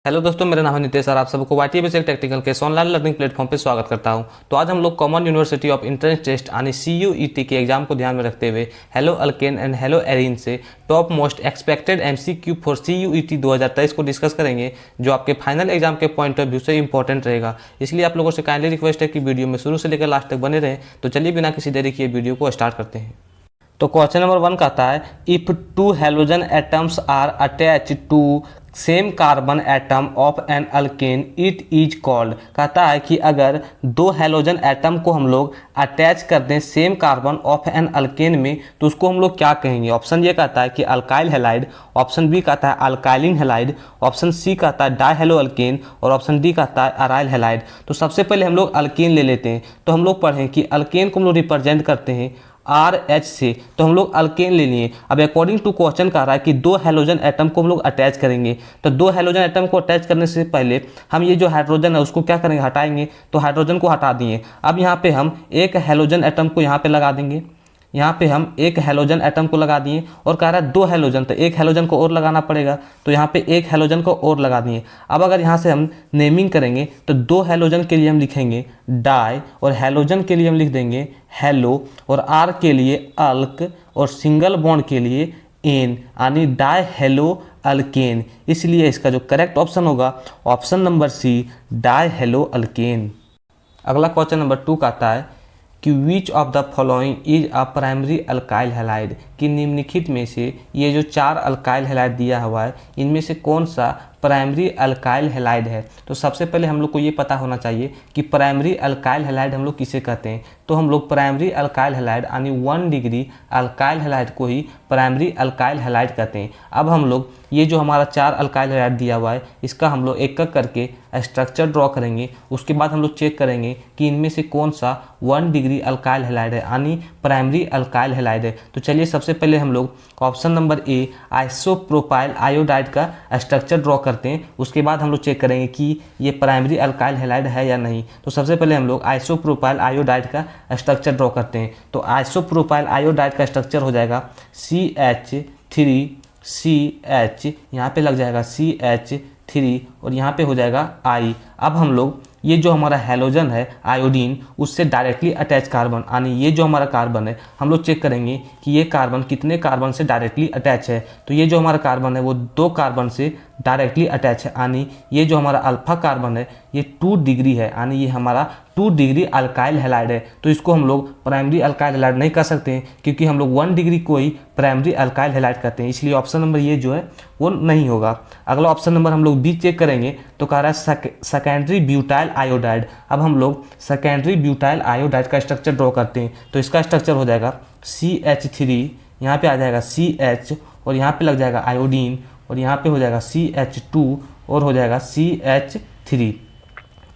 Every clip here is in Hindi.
हेलो दोस्तों, मेरा नाम है नितेश और आप सबको वाईटी बेसिक टेक्निकल के ऑनलाइन लर्निंग प्लेटफॉर्म पे स्वागत करता हूं। तो आज हम लोग common university of entrance test यानी CUET के एग्जाम को ध्यान में रखते हुए halo alkane and halo arene से top most expected MCQ for CUET 2023 को डिस्कस करेंगे, जो आपके फाइनल एग्जाम के पॉइंट ऑफ व्यू से इंपॉर्टेंट रहेगा। इसलिए आप लोगों से काइंडली रिक्वेस्ट है कि वीडियो में शुरू से लेकर लास्ट तक बने रहें। तो चलिए बिना किसी देरी किए वीडियो को स्टार्ट करते हैं। तो क्वेश्चन नंबर 1 कहता है, if two halogen atoms are attach to same carbon atom of an alkane it is called. कहता है कि अगर दो हेलोजन एटम को हम लोग अटैच कर दें same carbon of an alkane में, तो उसको हम लोग क्या कहेंगे। ऑप्शन ये कहता है कि अल्काइल हेलाइड, ऑप्शन बी कहता है अल्काइलिन हेलाइड, ऑप्शन सी कहता है डायहेलो अल्केन और ऑप्शन डी कहता है अराइल हेलाइड। तो सबसे पहले हम लोग अल्केन ले लेते हैं। तो हम लोग पढ़ें कि अल्केन को हम लोग रिप्रेजेंट करते हैं RH से, तो हम लोग अल्केन ले लिए। अब अकॉर्डिंग टू क्वेश्चन कह रहा है कि दो हेलोजन एटम को हम लोग अटैच करेंगे। तो दो हेलोजन एटम को अटैच करने से पहले हम ये जो हाइड्रोजन है उसको क्या करेंगे, हटाएंगे। तो हाइड्रोजन को हटा दिए। अब यहाँ पे हम एक हेलोजन एटम को यहाँ पे लगा देंगे। यहाँ पे हम एक हेलोजन एटम को लगा दिए और कह रहा है दो हेलोजन, तो एक हेलोजन को और लगाना पड़ेगा। तो यहाँ पे एक हेलोजन को और लगा दिए। अब अगर यहाँ से हम नेमिंग करेंगे तो दो हेलोजन के लिए हम लिखेंगे डाई और हेलोजन के लिए हम लिख देंगे हेलो और आर के लिए अल्क और सिंगल बॉन्ड के लिए एन, यानी डाई हेलो अल्केन। इसलिए इसका जो करेक्ट ऑप्शन होगा option number C, di halo alkane. अगला क्वेश्चन नंबर 2 कहता है कि which of the following is a primary alkyl halide, कि निम्नलिखित में से ये जो 4 अल्काइल हैलाइड दिया हुआ है इनमें से कौन सा प्राइमरी अल्काइल हैलाइड है। तो सबसे पहले हम लोग को ये पता होना चाहिए कि प्राइमरी अल्काइल हैलाइड हम लोग किसे कहते हैं। तो हम लोग प्राइमरी अल्काइल हैलाइड यानी 1 डिग्री अल्काइल हैलाइड को ही प्राइमरी अल्काइल हैलाइड कहते हैं। अब हम लोग ये जो हमारा 4 अल्काइल हैलाइड दिया हुआ है इसका हम लोग एक एक करके स्ट्रक्चर ड्रॉ करेंगे। उसके बाद हम लोग चेक करेंगे कि इनमें से कौन सा 1 डिग्री अल्काइल हैलाइड है यानी प्राइमरी अल्काइल हैलाइड है। तो चलिए सबसे पहले हम लोग option number A isopropyl iodide का स्ट्रक्चर ड्रॉ करते हैं। उसके बाद हम लोग चेक करेंगे कि ये प्राइमरी अल्काइल हैलाइड है या नहीं। तो सबसे पहले हम लोग आइसोप्रोपाइल आयोडाइड का स्ट्रक्चर ड्रॉ करते हैं। तो आइसोप्रोपाइल आयोडाइड का स्ट्रक्चर हो जाएगा CH3CH, यहाँ पे लग जाएगा CH3 और यहाँ पे हो जाएगा I। अब हम लोग ये जो हमारा हैलोजन है आयोडीन उससे डायरेक्टली अटैच कार्बन, यानी ये जो हमारा कार्बन है हम लोग चेक करेंगे कि ये कार्बन कितने कार्बन से डायरेक्टली अटैच है। तो ये जो हमारा कार्बन है वो 2 कार्बन से डायरेक्टली अटैच है, यानी ये जो हमारा अल्फा कार्बन है ये 2 डिग्री है, यानी ये हमारा 2 डिग्री अल्काइल हैलाइड है। तो इसको हम लोग प्राइमरी अल्काइल हैलाइड नहीं कर सकते हैं, क्योंकि हम लोग 1 डिग्री को ही प्राइमरी अल्काइल हैलाइड कहते हैं। इसलिए ऑप्शन नंबर ये जो है वो नहीं होगा। अगला ऑप्शन नंबर हम लोग बी चेक करेंगे तो कह रहा है सेकेंडरी ब्यूटाइल आयोडाइड। अब हम लोग सेकेंडरी ब्यूटाइल आयोडाइड का स्ट्रक्चर ड्रॉ करते हैं। तो इसका स्ट्रक्चर हो जाएगा CH3, यहाँ पे आ जाएगा CH और यहाँ पे लग जाएगा आयोडीन और यहाँ पे हो जाएगा CH2 और हो जाएगा CH3।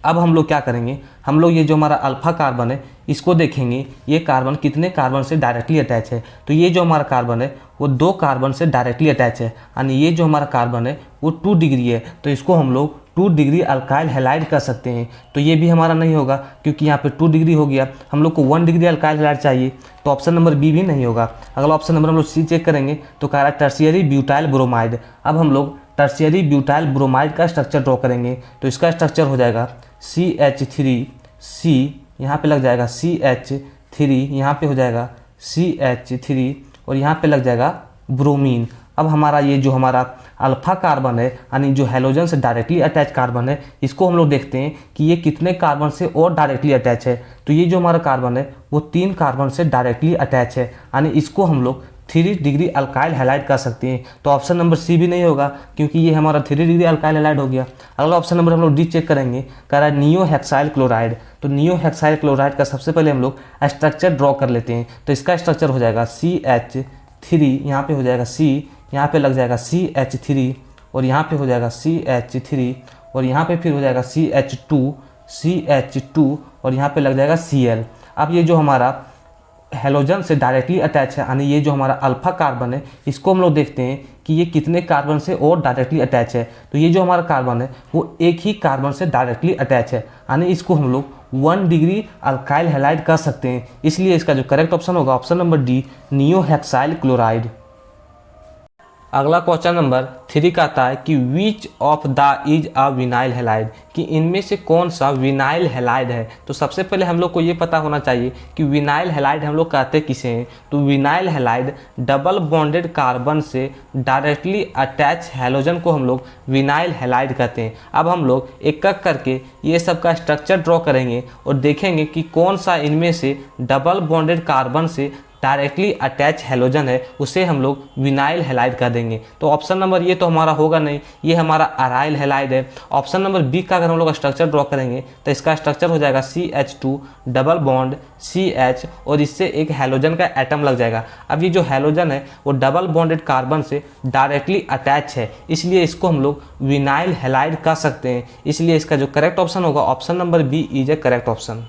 अब हम लोग क्या करेंगे, हम लोग ये जो हमारा अल्फा कार्बन है इसको देखेंगे ये कार्बन कितने कार्बन से डायरेक्टली अटैच है। तो ये जो हमारा कार्बन है वो 2 कार्बन से डायरेक्टली अटैच है, यानी ये जो हमारा कार्बन है वो 2 डिग्री है। तो इसको हम लोग 2 डिग्री अल्काइल हैलाइड कर सकते हैं। तो ये भी हमारा नहीं होगा, क्योंकि यहाँ पे 2 डिग्री हो गया। हम लोग को 1 डिग्री अल्काइल हैलाइड चाहिए, तो ऑप्शन नंबर बी भी नहीं होगा। अगला ऑप्शन नंबर हम लोग सी चेक करेंगे तो कह रहा है टर्शियरी ब्यूटाइल ब्रोमाइड। अब हम लोग टर्शियरी ब्यूटाइल ब्रोमाइड का स्ट्रक्चर ड्रॉ करेंगे। तो इसका स्ट्रक्चर हो जाएगा CH3C, यहाँ पे लग जाएगा CH3, यहाँ पे हो जाएगा CH3 और यहाँ पे लग जाएगा ब्रोमीन। अब हमारा ये जो हमारा अल्फा कार्बन है यानी जो हेलोजन से डायरेक्टली अटैच कार्बन है इसको हम लोग देखते हैं कि ये कितने कार्बन से और डायरेक्टली अटैच है। तो ये जो हमारा कार्बन है वो 3 कार्बन से डायरेक्टली अटैच है, यानी इसको हम लोग 3 डिग्री अल्काइल हैलाइड कर सकते हैं। तो ऑप्शन नंबर सी भी नहीं होगा, क्योंकि ये हमारा 3 डिग्री अल्काइल हैलाइड हो गया। अगला ऑप्शन नंबर हम लोग डी चेक करेंगे, कह रहा है नियो हेक्साइल क्लोराइड। तो नियो हेक्साइल क्लोराइड का सबसे पहले हम लोग स्ट्रक्चर ड्रॉ कर लेते हैं। तो इसका स्ट्रक्चर हो जाएगा CH3, यहाँ पे हो जाएगा C, यहाँ पे लग जाएगा CH3 और यहाँ पे हो जाएगा CH3 और यहाँ पे फिर हो जाएगा CH2 और यहाँ पे लग जाएगा Cl। अब ये जो हमारा हेलोजन से डायरेक्टली अटैच है, यानी ये जो हमारा अल्फा कार्बन है इसको हम लोग देखते हैं कि ये कितने कार्बन से और डायरेक्टली अटैच है। तो ये जो हमारा कार्बन है वो एक ही कार्बन से डायरेक्टली अटैच है, यानी इसको हम लोग 1 डिग्री अल्काइल हैलाइड कर सकते हैं। इसलिए इसका जो करेक्ट ऑप्शन होगा option number D, neo hexyl chloride. अगला क्वेश्चन नंबर 3 का आता है कि which of the is a vinyl halide, कि इनमें से कौन सा विनाइल हैलाइड है। तो सबसे पहले हम लोग को ये पता होना चाहिए कि विनाइल हैलाइड हम लोग कहते किसे हैं। तो vinyl halide double bonded carbon से डायरेक्टली अटैच हैलोजन को हम लोग विनाइल हैलाइड कहते हैं। अब हम लोग एक एक करके ये सब का स्ट्रक्चर ड्रॉ करेंगे और देखेंगे कि कौन सा इनमें से डबल बॉन्डेड कार्बन से डायरेक्टली अटैच हैलोजन है, उसे हम लोग विनाइल हैलाइड कह देंगे। तो ऑप्शन नंबर ये तो हमारा होगा नहीं, ये हमारा अराइल हैलाइड है। ऑप्शन नंबर बी का अगर हम लोग स्ट्रक्चर ड्रॉ करेंगे तो इसका स्ट्रक्चर हो जाएगा CH2 डबल बॉन्ड CH और इससे एक हैलोजन का एटम लग जाएगा। अब ये जो हैलोजन है वो डबल बॉन्डेड कार्बन से डायरेक्टली अटैच है, इसलिए इसको हम लोग विनाइल हैलाइड कह सकते हैं। इसलिए इसका जो करेक्ट ऑप्शन होगा option number B is a correct option.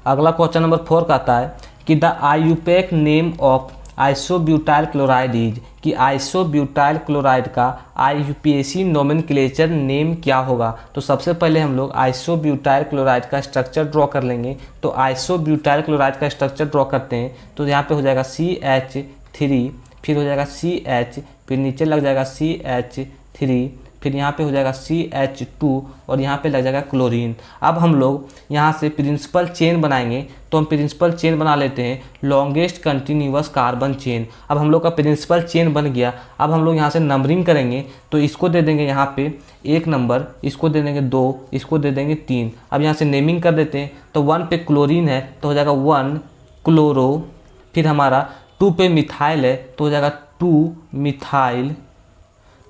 अगला क्वेश्चन नंबर 4 का आता है कि the IUPAC name of isobutyl chloride is, कि आइसोब्यूटाइल क्लोराइड का IUPAC नोमेनक्लेचर नेम क्या होगा। तो सबसे पहले हम लोग आइसोब्यूटाइल क्लोराइड का स्ट्रक्चर ड्रॉ कर लेंगे। तो आइसोब्यूटाइल क्लोराइड का स्ट्रक्चर ड्रॉ करते हैं तो यहाँ पे हो जाएगा CH3, फिर हो जाएगा CH, फिर नीचे लग जाएगा CH3, फिर यहाँ पे हो जाएगा CH2 और यहाँ पे लग जाएगा क्लोरीन। अब हम लोग यहाँ से प्रिंसिपल चेन बनाएंगे, तो हम प्रिंसिपल चेन बना लेते हैं लॉन्गेस्ट कंटिन्यूअस कार्बन चेन। अब हम लोग का प्रिंसिपल चेन बन गया। अब हम लोग यहाँ से नंबरिंग करेंगे, तो इसको दे देंगे यहाँ पे 1 नंबर, इसको दे देंगे 2, इसको दे देंगे 3। अब यहाँ से नेमिंग कर देते हैं, तो 1 पे क्लोरीन है तो हो जाएगा 1 क्लोरो, फिर हमारा 2 पे मिथाइल है तो हो जाएगा 2 मिथाइल।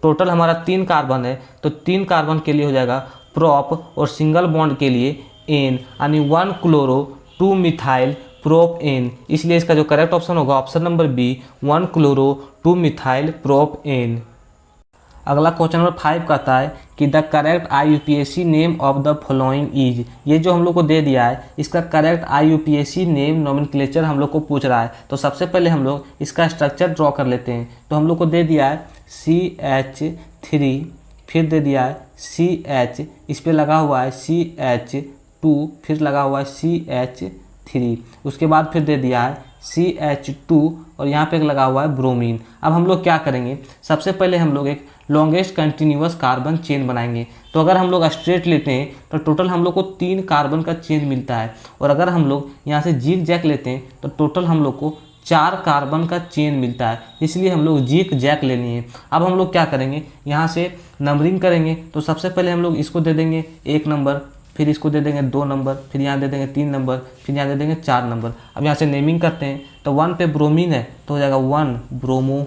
टोटल हमारा 3 कार्बन है तो 3 कार्बन के लिए हो जाएगा प्रोप और सिंगल बॉन्ड के लिए एन, यानी 1 क्लोरो 2 मिथाइल प्रोप एन। इसलिए इसका जो करेक्ट ऑप्शन होगा option number B 1 chloro 2 methyl propane. अगला क्वेश्चन नंबर 5 का आता है कि the correct IUPAC name of the following is, ये जो हम लोग को दे दिया है इसका करेक्ट IUPAC नेम नोमेनक्लेचर हम लोग को पूछ रहा है। तो सबसे पहले हम लोग इसका स्ट्रक्चर ड्रॉ कर लेते हैं। तो हम लोग को दे दिया है CH3, फिर दे दिया है CH, इस पर लगा हुआ है CH2, फिर लगा हुआ है CH3, उसके बाद फिर दे दिया है CH2 और यहाँ पे लगा हुआ है ब्रोमीन। अब हम लोग क्या करेंगे, सबसे पहले हम लोग एक लॉन्गेस्ट कंटिन्यूअस कार्बन चेन बनाएंगे। तो अगर हम लोग स्ट्रेट लेते हैं तो टोटल हम लोग को 3 कार्बन का चेन मिलता है, और अगर हम लोग यहाँ से जिग जैक लेते हैं तो टोटल हम लोग को 4 कार्बन का चेन मिलता है, इसलिए हम लोग जिग जैक लेनी है। अब हम लोग क्या करेंगे, यहाँ से नंबरिंग करेंगे। तो सबसे पहले हम लोग इसको दे देंगे 1 नंबर, फिर इसको दे देंगे 2 नंबर, फिर यहाँ दे देंगे 3 नंबर, फिर यहाँ दे देंगे 4 नंबर। अब यहाँ से नेमिंग करते हैं, तो 1 पे ब्रोमीन है तो हो जाएगा 1 ब्रोमो।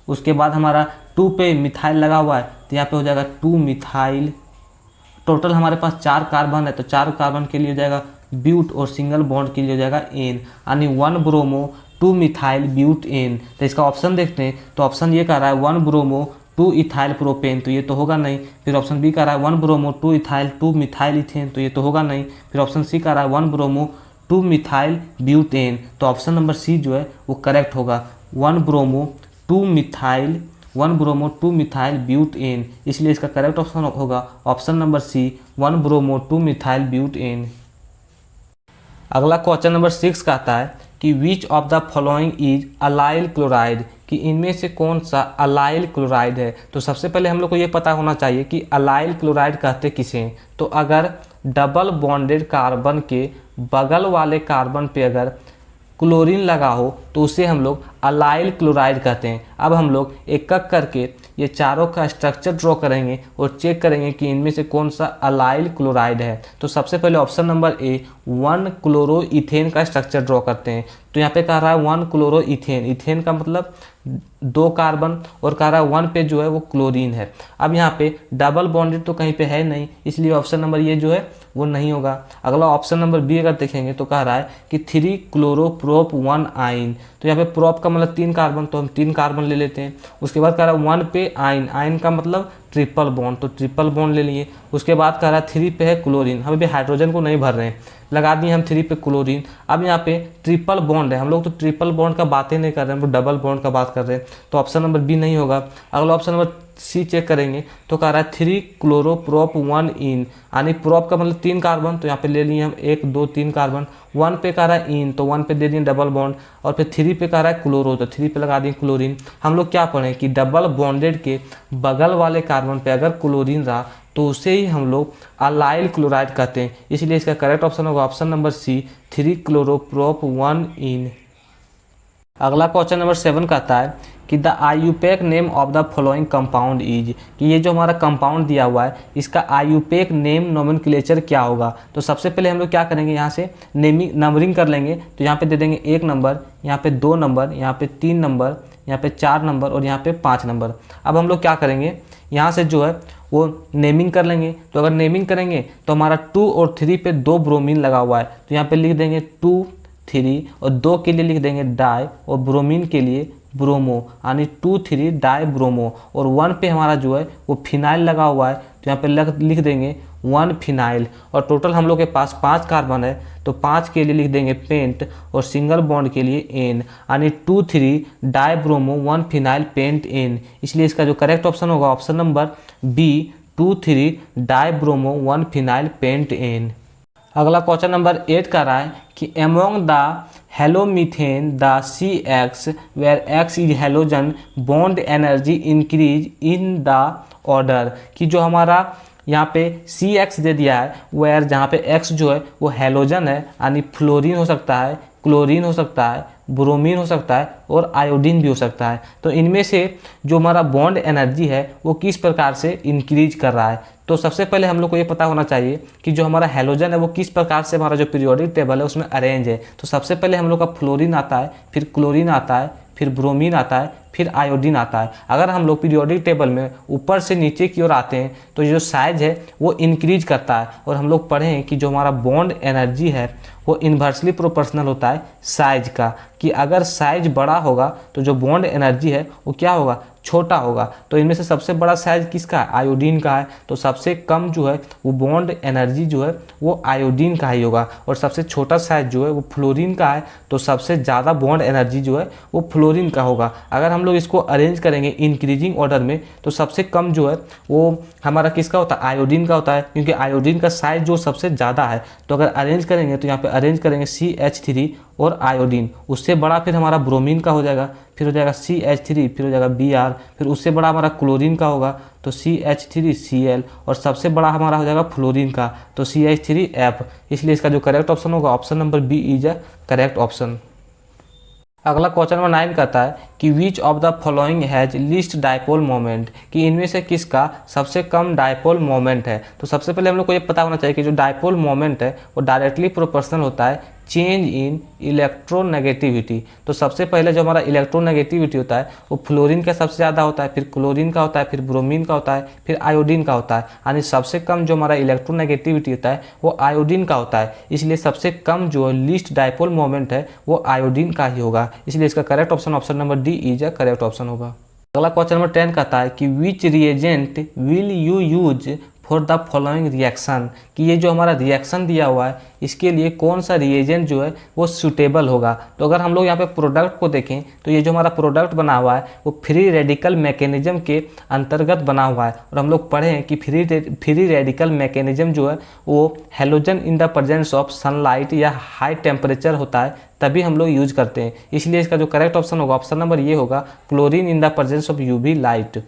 उसके बाद हमारा 2 पे मिथाइल लगा हुआ है तो यहाँ पे हो जाएगा 2 मिथाइल। टोटल हमारे पास 4 कार्बन है तो 4 कार्बन के लिए हो जाएगा ब्यूट और सिंगल बॉन्ड के लिए हो जाएगा एन, यानी 1 ब्रोमो 2 मिथाइल ब्यूट एन। तो इसका ऑप्शन देखते हैं, तो ऑप्शन ये कह रहा है 1 ब्रोमो 2 इथाइल प्रोपेन, तो ये तो होगा नहीं। फिर ऑप्शन बी कह रहा है 1 ब्रोमो 2 इथाइल 2 मिथाइल इथेन, तो ये तो होगा नहीं। फिर ऑप्शन सी कह रहा है 1 ब्रोमो 2 मिथाइल ब्यूटेन, तो ऑप्शन नंबर सी जो है वो करेक्ट होगा 1 bromo 2 methyl 1 bromo 2 methyl butane. इसलिए इसका करेक्ट ऑप्शन होगा option number C 1 bromo 2 methyl butane. अगला क्वेश्चन नंबर 6 का आता है कि which of the following is allyl chloride, कि इनमें से कौन सा अलाइल क्लोराइड है। तो सबसे पहले हम लोग को ये पता होना चाहिए कि अलाइल क्लोराइड कहते किसे हैं। तो अगर डबल बॉन्डेड कार्बन के बगल वाले कार्बन पे अगर क्लोरीन लगा हो तो उसे हम लोग अलाइल क्लोराइड कहते हैं। अब हम लोग एक एक करके ये चारों का स्ट्रक्चर ड्रॉ करेंगे और चेक करेंगे कि इनमें से कौन सा अलाइल क्लोराइड है। तो सबसे पहले option number A 1 chloro ethane का स्ट्रक्चर ड्रॉ करते हैं। तो यहाँ पे कह रहा है 1 क्लोरो इथेन, इथेन का मतलब 2 कार्बन, और कह रहा है 1 पे जो है वो क्लोरीन है। अब यहाँ पे डबल बॉन्डेड तो कहीं पे है नहीं, इसलिए ऑप्शन नंबर ये जो है वो नहीं होगा। अगला ऑप्शन नंबर बी अगर देखेंगे तो कह रहा है कि 3 क्लोरो प्रोप 1 आइन, तो यहाँ पे प्रोप का मतलब 3 कार्बन, तो हम 3 कार्बन ले लेते हैं। उसके बाद कह रहा है 1 पे आइन, आइन का मतलब ट्रिपल बॉन्ड, तो ट्रिपल बॉन्ड ले लिए। उसके बाद कह रहा है 3 पे है क्लोरीन, हम अभी हाइड्रोजन को नहीं भर रहे हैं, लगा दिए हम 3 पे क्लोरीन। अब यहाँ पे ट्रिपल बॉन्ड है, हम लोग तो ट्रिपल बॉन्ड का बातें नहीं कर रहे हैं, हम लोग डबल बॉन्ड का बात कर रहे हैं, तो ऑप्शन नंबर बी नहीं होगा। अगला ऑप्शन नंबर सी चेक करेंगे तो कह रहा है 3 क्लोरोप्रोप 1 इन, यानी प्रोप का मतलब 3 कार्बन, तो यहाँ पे ले लिए हम 1 2 3 कार्बन। 1 पे कह रहा है इन, तो 1 पे दे दिए डबल बॉन्ड, और फिर 3 पे कह रहा है क्लोरो, तो 3 पे लगा दिए क्लोरीन। हम लोग क्या पढ़ें कि डबल बॉन्डेड के बगल वाले कार्बन पे अगर क्लोरीन रहा तो उसे ही हम लोग अलाइल क्लोराइड कहते हैं, इसलिए इसका करेक्ट ऑप्शन होगा ऑप्शन नंबर सी 3 क्लोरोप्रोप 1 इन। अगला क्वेश्चन नंबर 7 कहता है कि the IUPAC name of the following compound is, कि ये जो हमारा कंपाउंड दिया हुआ है इसका आयुपेक नेम नोमेनक्लेचर क्या होगा। तो सबसे पहले हम लोग क्या करेंगे, यहाँ से नंबरिंग कर लेंगे, तो यहाँ पे दे देंगे 1 नंबर, यहाँ पे 2 नंबर, यहाँ पे 3 नंबर, यहाँ पे 4 नंबर और यहाँ पे 5 नंबर। अब हम लोग क्या करेंगे, यहाँ से जो है वो नेमिंग कर लेंगे। तो अगर नेमिंग करेंगे तो हमारा 2 और 3 पे 2 ब्रोमीन लगा हुआ है, तो यहाँ पे लिख देंगे 2 3, और 2 के लिए लिख देंगे डाई, और ब्रोमीन के लिए ब्रोमो, यानी 2 3 डाई ब्रोमो। और 1 पे हमारा जो है वो फिनाइल लगा हुआ है, तो यहाँ पे लिख देंगे 1 फिनाइल। और टोटल हम लोग के पास 5 कार्बन है, तो 5 के लिए लिख देंगे पेंट, और सिंगल बॉन्ड के लिए एन, यानी 2 3 dibromo 1 phenyl pentene. इसलिए इसका जो करेक्ट ऑप्शन होगा option number B 2 3 dibromo 1 phenyl pentene. अगला क्वेश्चन नंबर 8 का रहा है कि among the halomethane the CX where X is halogen bond energy increase in the order, कि जो हमारा यहाँ पे CX दे दिया है वेयर जहाँ पे X जो है वो हेलोजन है, यानी फ्लोरीन हो सकता है, क्लोरीन हो सकता है, ब्रोमीन हो सकता है और आयोडीन भी हो सकता है। तो इनमें से जो हमारा बॉन्ड एनर्जी है वो किस प्रकार से इंक्रीज कर रहा है। तो सबसे पहले हम लोग को ये पता होना चाहिए कि जो हमारा हेलोजन है वो किस प्रकार से हमारा जो पीरियोडिक टेबल है उसमें अरेंज है। तो सबसे पहले हम लोग का फ्लोरीन आता है, फिर क्लोरीन आता है, फिर ब्रोमीन आता है, फिर आयोडीन आता है। अगर हम लोग पीरियोडिक टेबल में ऊपर से नीचे की ओर आते हैं तो ये जो साइज है वो इंक्रीज करता है, और हम लोग पढ़े हैं कि जो हमारा बॉन्ड एनर्जी है वो इन्वर्सली प्रोपोर्शनल होता है साइज का, कि अगर साइज बड़ा होगा तो जो बॉन्ड एनर्जी है वो क्या होगा, छोटा होगा। तो इनमें से सबसे बड़ा साइज किसका है, आयोडीन का है, तो सबसे कम जो है वो बॉन्ड एनर्जी जो है वो आयोडीन का ही होगा, और सबसे छोटा साइज जो है वो फ्लोरीन का है, तो सबसे ज़्यादा बॉन्ड एनर्जी जो है वो फ्लोरीन का होगा। अगर हम लोग इसको अरेंज करेंगे इंक्रीजिंग ऑर्डर में तो सबसे कम जो है वो हमारा किसका होता है, आयोडीन का होता है, क्योंकि आयोडीन का साइज जो सबसे ज़्यादा है। तो अगर अरेंज करेंगे तो यहाँ पे अरेंज करेंगे CH3 और आयोडीन, उससे बड़ा फिर हमारा ब्रोमीन का हो जाएगा, फिर हो जाएगा CH3, फिर हो जाएगा Br, फिर उससे बड़ा हमारा क्लोरीन का होगा तो CH3Cl, और सबसे बड़ा हमारा हो जाएगा फ्लोरीन का तो CH3F। इसलिए इसका जो करेक्ट ऑप्शन होगा option number B is a correct option. अगला क्वेश्चन नंबर 9 कहता है कि which of the following has least dipole moment, कि इनमें से किसका सबसे कम डायपोल मोमेंट है। तो सबसे पहले हम लोग को ये पता होना चाहिए कि जो डायपोल मोमेंट है वो डायरेक्टली प्रोपोर्शनल होता है चेंज इन इलेक्ट्रोनेगेटिविटी। तो सबसे पहले जो हमारा इलेक्ट्रोनेगेटिविटी होता है वो फ्लोरीन का सबसे ज़्यादा होता है, फिर क्लोरीन का होता है, फिर ब्रोमीन का होता है, फिर आयोडीन का होता है, यानी सबसे कम जो हमारा इलेक्ट्रोनेगेटिविटी होता है वो आयोडीन का होता है। इसलिए सबसे कम जो लीस्ट डायपोल मोमेंट है वो आयोडीन का ही होगा। इसलिए इसका correct option option number D is a correct option होगा। अगला क्वेश्चन नंबर 10 कहता है कि which reagent will you use for the following reaction, कि ये जो हमारा रिएक्शन दिया हुआ है इसके लिए कौन सा रिएजेंट जो है वो सूटेबल होगा। तो अगर हम लोग यहाँ पे प्रोडक्ट को देखें तो ये जो हमारा प्रोडक्ट बना हुआ है वो फ्री रेडिकल मैकेनिज्म के अंतर्गत बना हुआ है, और हम लोग पढ़े हैं कि फ्री रेडिकल मैकेनिज्म जो है वो halogen in the presence of sunlight या हाई टेम्परेचर होता है तभी हम लोग यूज करते हैं। इसलिए इसका जो करेक्ट ऑप्शन होगा ऑप्शन नंबर ये होगा chlorine in the presence of UV light.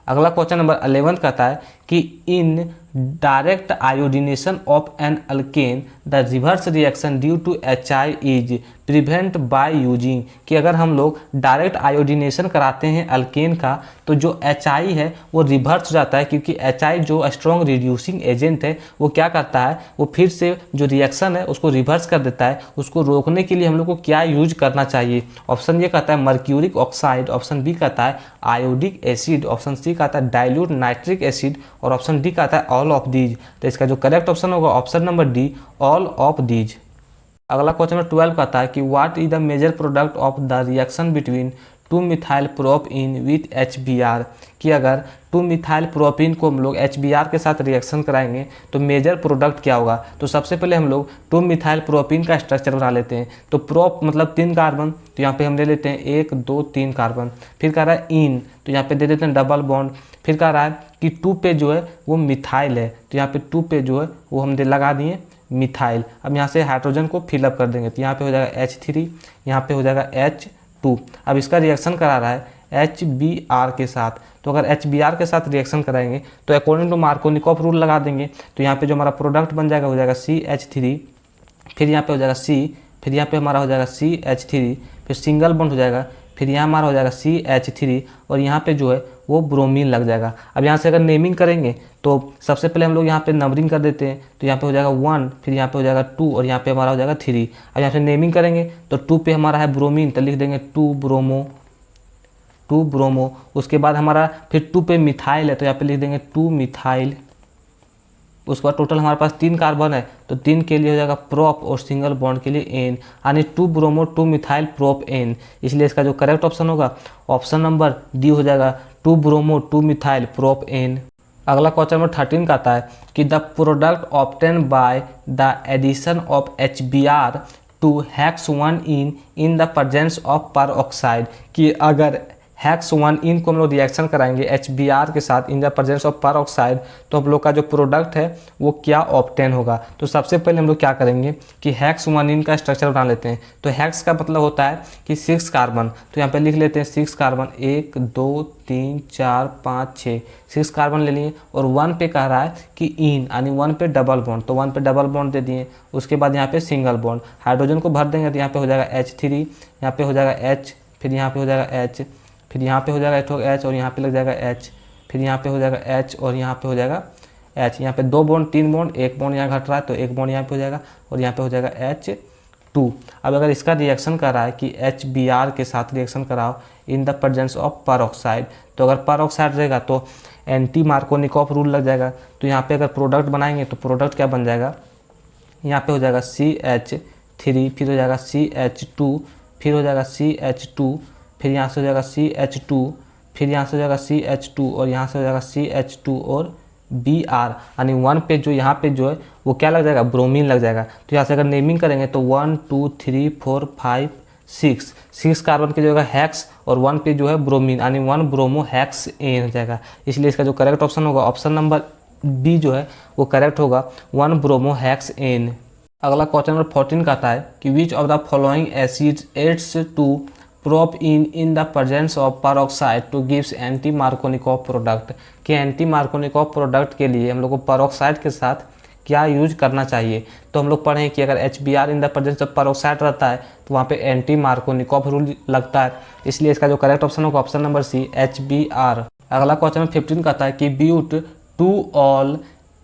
अगला क्वेश्चन नंबर 11 कहता है कि in direct iodination of an alkane the reverse reaction due to HI is prevent by using, कि अगर हम लोग डायरेक्ट आयोडीनेशन कराते हैं अल्केन का तो जो HI है वो रिवर्स हो जाता है, क्योंकि HI जो स्ट्रॉन्ग रिड्यूसिंग एजेंट है वो क्या करता है, वो फिर से जो रिएक्शन है उसको रिवर्स कर देता है। उसको रोकने के लिए हम लोग को क्या यूज करना चाहिए। ऑप्शन ये कहता है मर्क्यूरिक ऑक्साइड, ऑप्शन बी कहता है आयोडिक एसिड, ऑप्शन सी कहता है डाइल्यूट नाइट्रिक एसिड, और ऑप्शन डी कहता है ऑल ऑफ दीज। तो इसका जो करेक्ट ऑप्शन होगा option number D all of these. अगला क्वेश्चन नंबर 12 कहता है कि what is the major product of the reaction between 2 methyl propene with HBr, कि अगर 2 मिथाइल प्रोपीन को हम लोग HBr के साथ रिएक्शन कराएंगे तो मेजर प्रोडक्ट क्या होगा। तो सबसे पहले हम लोग 2 मिथाइल प्रोपीन का स्ट्रक्चर बना लेते हैं। तो प्रोप मतलब 3 कार्बन, तो यहाँ पे हम ले लेते हैं 1 2 3 कार्बन। फिर कह रहा है इन, तो यहाँ पे दे देते हैं डबल बॉन्ड। फिर कह रहा है कि 2 पे जो है वो मिथाइल है, तो यहाँ पे 2 पे जो है वो हम लगा दिए मिथाइल। अब यहाँ से हाइड्रोजन को फिलअप कर देंगे, तो यहाँ पे हो जाएगा H3, यहाँ पे हो जाएगा H2। अब इसका रिएक्शन करा रहा है HBr के साथ। तो अगर HBr के साथ रिएक्शन कराएंगे तो अकॉर्डिंग टू मार्कोनिकॉफ रूल लगा देंगे, तो यहाँ पे जो हमारा प्रोडक्ट बन जाएगा हो जाएगा CH3, फिर यहाँ पे हो जाएगा C, फिर यहाँ पे हमारा हो जाएगा CH3, फिर सिंगल बॉन्ड हो जाएगा, फिर यहाँ हमारा हो जाएगा CH3 और यहाँ पे जो है वो ब्रोमीन लग जाएगा। अब यहाँ से अगर नेमिंग करेंगे तो सबसे पहले हम लोग यहाँ पे नंबरिंग कर देते हैं। तो यहाँ पे हो जाएगा 1, फिर यहाँ पे हो जाएगा 2 और यहाँ पे हमारा हो जाएगा 3। अब यहाँ से नेमिंग करेंगे तो 2 पे हमारा है ब्रोमीन, तो लिख देंगे 2 ब्रोमो। उसके बाद हमारा फिर 2 पे मिथाइल है, तो यहाँ पे लिख देंगे 2 मिथाइल। उसके बाद टोटल हमारे पास 3 कार्बन है, तो 3 के लिए हो जाएगा प्रोप और सिंगल बॉन्ड के लिए एन, यानी 2 ब्रोमो 2 मिथाइल प्रोप एन। इसलिए इसका जो करेक्ट ऑप्शन होगा ऑप्शन नंबर डी हो जाएगा 2 ब्रोमो 2 मिथाइल प्रोप एन। अगला क्वेश्चन नंबर 13 का आता है कि the product obtain by the addition of HBr to hex 1 in the presence of peroxide, कि अगर हेक्स 1 इन को हम लोग रिएक्शन कराएंगे HBr के साथ इन द प्रेजेंस ऑफ परऑक्साइड, तो हम लोग का जो प्रोडक्ट है वो क्या ऑब्टेन होगा। तो सबसे पहले हम लोग क्या करेंगे कि हेक्स 1 इन का स्ट्रक्चर बना लेते हैं। तो हेक्स का मतलब होता है कि 6 कार्बन, तो यहाँ पे लिख लेते हैं 6 कार्बन, 1 2 3 4 5 6, 6 कार्बन ले लिए। और 1 पे कह रहा है कि इन, यानी 1 पे डबल बॉन्ड, तो 1 पे डबल बॉन्ड दे दिए। उसके बाद यहाँ पे सिंगल बॉन्ड, हाइड्रोजन को भर देंगे, तो यहाँ पे हो जाएगा H3, यहाँ पे हो जाएगा H, फिर यहाँ पे हो जाएगा H, फिर यहाँ पे हो जाएगा H और यहाँ पे लग जाएगा H, फिर यहाँ पे हो जाएगा H और यहाँ पे हो जाएगा H। यहाँ पे 2 बॉन्ड 3 बॉन्ड, 1 बॉन्ड यहाँ घट रहा है तो 1 बॉन्ड यहाँ पे हो जाएगा और यहाँ पे हो जाएगा H2। अब अगर इसका रिएक्शन कर रहा है कि HBr के साथ रिएक्शन कराओ इन द प्रेजेंस ऑफ परऑक्साइड, तो अगर परऑक्साइड रहेगा तो एंटी मार्कोनिकॉफ रूल लग जाएगा। तो यहाँ पे अगर प्रोडक्ट बनाएंगे तो प्रोडक्ट क्या बन जाएगा, यहाँ पे हो जाएगा CH3, फिर हो जाएगा CH2, फिर हो जाएगा CH2, फिर यहाँ से हो जाएगा CH2, फिर यहाँ से हो जाएगा CH2 और यहाँ से हो जाएगा CH2 और Br, यानी 1 पे जो यहाँ पे जो है वो क्या लग जाएगा, ब्रोमीन लग जाएगा। तो यहाँ से अगर नेमिंग करेंगे तो 1 2 3 4 5 6 कार्बन की जगह हेक्स और 1 पे जो है ब्रोमीन, यानी 1 ब्रोमो हेक्स एन हो जाएगा। इसलिए इसका जो करेक्ट ऑप्शन होगा ऑप्शन नंबर बी जो है वो करेक्ट होगा 1 ब्रोमो हेक्स एन। अगला क्वेश्चन नंबर 14 का आता है कि which of the following acids adds to propene the presence of peroxide to gives anti Markovnikov product, कि एंटी मार्कोनिकॉफ प्रोडक्ट के लिए हम लोग को परऑक्साइड के साथ क्या यूज करना चाहिए। तो हम लोग पढ़ें कि अगर HBr in the presence of peroxide रहता है तो वहाँ पे एंटी मार्कोनिकॉफ रूल लगता है। इसलिए इसका जो करेक्ट ऑप्शन होगा ऑप्शन नंबर सी HBr। अगला क्वेश्चन 15 का आता है कि but two ol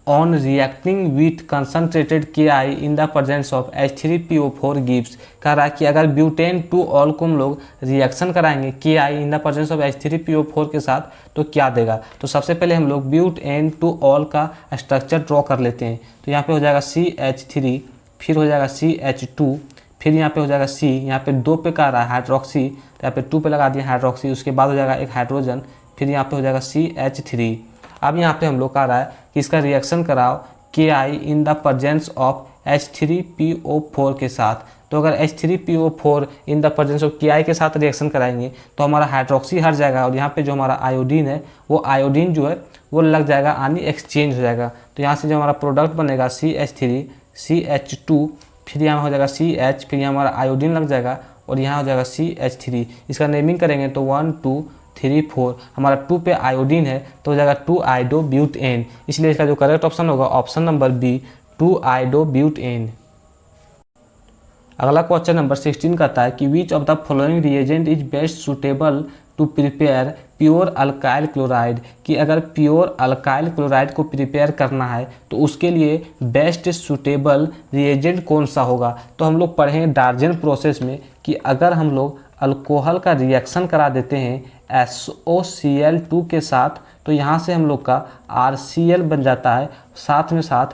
on reacting with concentrated Ki in the presence of H3PO4 gives, कह रहा है कि अगर ब्यूटेन टू ऑल को हम लोग रिएक्शन कराएंगे Ki in the presence of H3PO4 के साथ तो क्या देगा। तो सबसे पहले हम लोग ब्यूटेन टू ऑल का स्ट्रक्चर ड्रॉ कर लेते हैं। तो यहाँ पे हो जाएगा CH3, फिर हो जाएगा CH2, फिर यहाँ पे हो जाएगा C, यहाँ पे 2 पे कह रहा है हाइड्रोक्सी, तो यहाँ पे 2 पे लगा दिया हाइड्रोक्सी। उसके बाद हो जाएगा एक हाइड्रोजन, फिर यहाँ पे हो जाएगा CH3। अब यहाँ पे हम लोग कह रहा है कि इसका रिएक्शन कराओ Ki in the presence of H3PO4 के साथ। तो अगर H3PO4 in the presence of Ki के साथ रिएक्शन कराएंगे तो हमारा हाइड्रोक्सी हट जाएगा और यहाँ पे जो हमारा आयोडीन है वो आयोडीन जो है वो लग जाएगा, यानी एक्सचेंज हो जाएगा। तो यहाँ से जो हमारा प्रोडक्ट बनेगा CH3 CH2, फिर यहाँ हो जाएगा CH, फिर यहाँ हमारा आयोडीन लग जाएगा और यहाँ हो जाएगा CH3। इसका नेमिंग करेंगे तो 1 2 3 4, हमारा 2 पे आयोडीन है तो हो जाएगा 2 आइडोब्यूटेन। इसलिए इसका जो करेक्ट ऑप्शन होगा ऑप्शन नंबर बी 2 आइडोब्यूटेन। अगला क्वेश्चन नंबर 16 का आता है कि which of the following reagent is best suitable to prepare pure alkyl chloride, कि अगर प्योर अल्काइल क्लोराइड को प्रिपेयर करना है तो उसके लिए बेस्ट सुटेबल रिएजेंट कौन सा होगा। तो हम लोग पढ़ें डार्जन प्रोसेस में कि अगर हम लोग अल्कोहल का रिएक्शन करा देते हैं SOCl2 के साथ तो यहाँ से हम लोग का RCl बन जाता है, साथ में साथ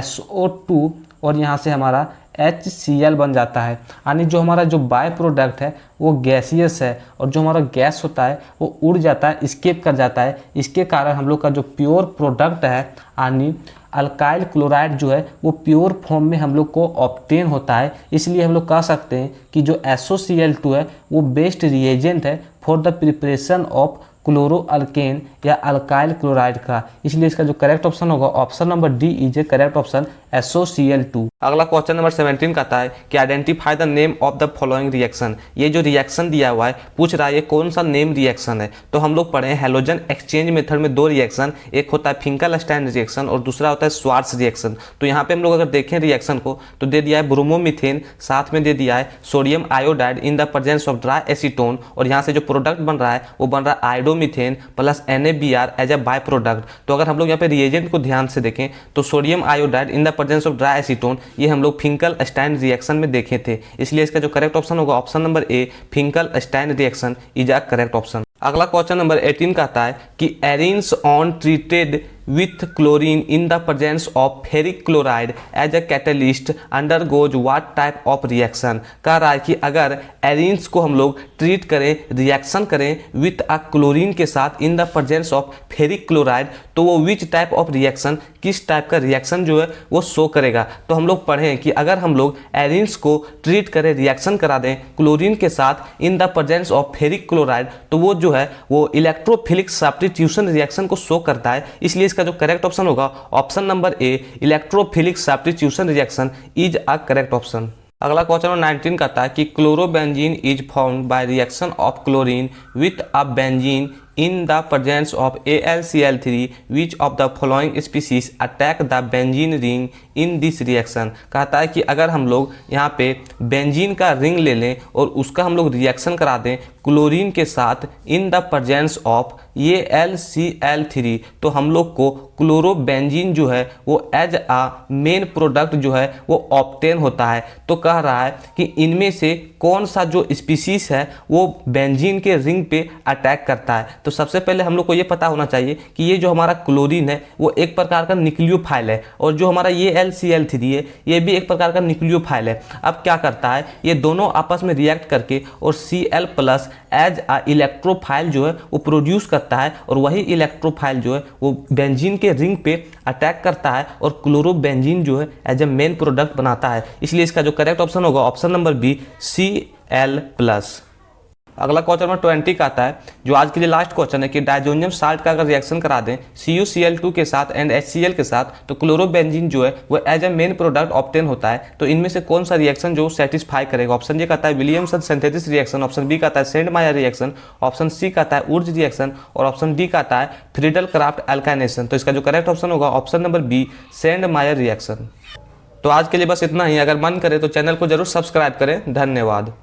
SO2 और यहाँ से हमारा HCl बन जाता है। यानी जो हमारा जो बाय प्रोडक्ट है वो गैसियस है और जो हमारा गैस होता है वो उड़ जाता है, स्केप कर जाता है। इसके कारण हम लोग का जो प्योर प्रोडक्ट है यानी अल्काइल क्लोराइड जो है वो प्योर फॉर्म में हम लोग को ऑब्टेन होता है। इसलिए हम लोग कह सकते हैं कि जो SOCl2 है वो बेस्ट रिएजेंट है for the preparation of chloro alkane या अल्काइल क्लोराइड का। इसलिए इसका जो करेक्ट ऑप्शन होगा option number D is a correct option SOCl2। अगला क्वेश्चन नंबर 17 कहता है कि identify the name of the following reaction. ये जो रिएक्शन दिया हुआ है पूछ रहा है ये कौन सा नेम रिएक्शन है। तो हम लोग पढ़े हैं हैलोजन एक्सचेंज मेथड में दो रिएक्शन, एक होता है फिंकल-स्टाइन रिएक्शन और दूसरा होता है श्वार्ट्ज रिएक्शन। तो यहाँ पे हम लोग अगर देखें रिएक्शन को तो दे दिया है ब्रोमोमीथेन, साथ में दे दिया है sodium iodide in the presence of dry acetone, और यहाँ से जो प्रोडक्ट बन रहा है वो बन रहा है iodomethane plus NaBr as a by product. तो अगर हम लोग यहाँ पे रिएजेंट को ध्यान से देखें तो sodium iodide in the presence of dry acetone ये हम लोग फिंकल-स्टाइन रिएक्शन में देखे थे। इसलिए इसका जो करेक्ट ऑप्शन होगा option number A Finkel-Stine reaction is a correct option. अगला क्वेश्चन नंबर 18 कहता है कि arenes on treated with chlorine in the presence of ferric chloride as a catalyst undergoes what type of reaction। कह रहा है कि अगर एरिन्स को हम लोग ट्रीट करें, रिएक्शन करें विथ अ क्लोरीन के साथ इन the presence of ferric chloride तो वो विच टाइप ऑफ रिएक्शन, किस टाइप का रिएक्शन जो है वो शो करेगा। तो हम लोग पढ़ें कि अगर हम लोग एरिन्स को ट्रीट करें, रिएक्शन करा दें क्लोरीन के साथ इन the presence of ferric chloride तो वो जो है वो इलेक्ट्रोफिलिक सब्स्टिट्यूशन रिएक्शन को शो करता है। इसलिए इसका जो करेक्ट ऑप्शन होगा option number A electrophilic substitution reaction is a correct option. अगला क्वेश्चन नंबर 19 कहता है कि chlorobenzene is formed by reaction of chlorine with a benzene in the presence of AlCl3 which of the following species attack the benzene ring in this reaction। कहता है कि अगर हम लोग यहाँ पे बेंजीन का रिंग ले लें और उसका हम लोग रिएक्शन करा दें क्लोरीन के साथ इन द प्रेजेंस ऑफ AlCl3 तो हम लोग को क्लोरोबेंजीन जो है वो एज आ मेन प्रोडक्ट जो है वो ऑब्टेन होता है। तो कह रहा है कि इनमें से कौन सा जो स्पीसीज है वो बेंजीन के रिंग पे अटैक करता है। तो सबसे पहले हम लोग को ये पता होना चाहिए कि ये जो हमारा क्लोरीन है वो एक प्रकार का न्यूक्लियोफाइल है और जो हमारा ये AlCl3 है ये भी एक प्रकार का न्यूक्लियोफाइल है। अब क्या करता है ये दोनों आपस में रिएक्ट करके और Cl प्लस एज आ इलेक्ट्रोफाइल जो है वो प्रोड्यूस करता है और वही इलेक्ट्रोफाइल जो है वो बेंजीन के रिंग पे अटैक करता है और क्लोरोबेंजीन जो है एज ए मेन प्रोडक्ट बनाता है। इसलिए इसका जो करेक्ट ऑप्शन होगा option number B Cl plus. अगला क्वेश्चन नंबर 20 का आता है जो आज के लिए लास्ट क्वेश्चन है कि डायजोनियम साल्ट का अगर रिएक्शन करा दें CuCl2 के साथ एंड HCl के साथ तो क्लोरोबेंजीन जो है वो as a main product obtain होता है। तो इनमें से कौन सा रिएक्शन जो सेटिस्फाई करेगा। ऑप्शन ए कहता है Williamson synthesis reaction, option B कहता है सेंडमायर रिएक्शन, ऑप्शन सी कहता है उर्ज रिएक्शन और ऑप्शन डी कहता है फ्रीडल क्राफ्ट एल्काइनेशन। तो इसका जो करेक्ट ऑप्शन होगा option number B Sandmeyer reaction. तो आज के लिए बस इतना ही। अगर मन करे तो चैनल को जरूर सब्सक्राइब करें। धन्यवाद।